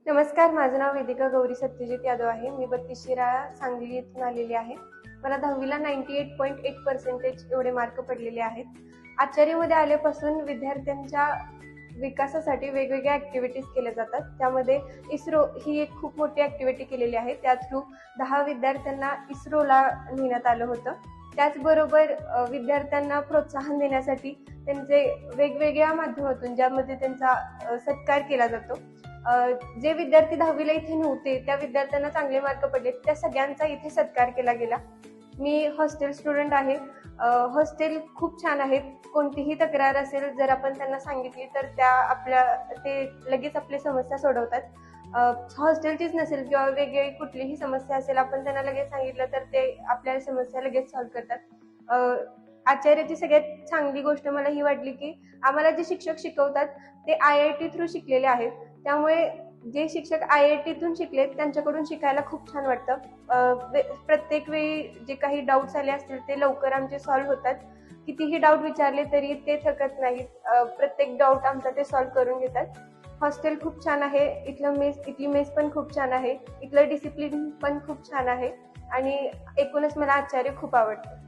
नमस्कार, माझं नाव वेदिका गौरी सत्यजित यादव आहे. मी 32 शिराळा सांगली येथून आलेली आहे. मला 10वीला 98.8% एवढे मार्क पडलेले आहेत. आचार्यमध्ये आल्यापासून विद्यार्थ्यांच्या विकासासाठी वेगवेगळ्या ॲक्टिव्हिटीज केल्या जातात. त्यामध्ये इस्रो ही एक खूप मोठी ॲक्टिव्हिटी केलेली आहे. त्या थ्रू 10 विद्यार्थ्यांना इस्रोला नेण्यात आलं होतं. त्याचबरोबर विद्यार्थ्यांना प्रोत्साहन देण्यासाठी त्यांचे वेगवेगळ्या माध्यमातून ज्यामध्ये त्यांचा सत्कार केला जातो. जे विद्यार्थी 10वीला इथे नव्हते त्या विद्यार्थ्यांना चांगले मार्क पडले त्या सगळ्यांचा इथे सत्कार केला गेला. मी हॉस्टेल स्टुडंट आहे. हॉस्टेल खूप छान आहेत. कोणतीही तक्रार असेल जर आपण त्यांना सांगितली तर ते लगेच आपली समस्या सोडवतात. हॉस्टेलचीच नसेल किंवा वेगळी कुठलीही समस्या असेल आपण त्यांना लगेच सांगितलं तर ते आपल्या समस्या लगेच सॉल्व्ह करतात. आचार्याची सगळ्यात चांगली गोष्ट मला ही वाटली की आम्हाला जे शिक्षक शिकवतात ते IIT थ्रू शिकलेले आहेत. त्यामुळे जे शिक्षक IITतून शिकलेत त्यांच्याकडून शिकायला खूप छान वाटतं. प्रत्येक वेळी जे काही डाऊट्स आले असतील ते लवकर आमचे सॉल्व्ह होतात. कितीही डाऊट विचारले तरी ते थकत नाहीत. प्रत्येक डाऊट आमचा ते सॉल्व्ह करून घेतात. हॉस्टेल खूप छान आहे. इथली मेस पण खूप छान आहे. इथलं डिसिप्लिन पण खूप छान आहे आणि एकूणच मला आचार्य खूप आवडतं.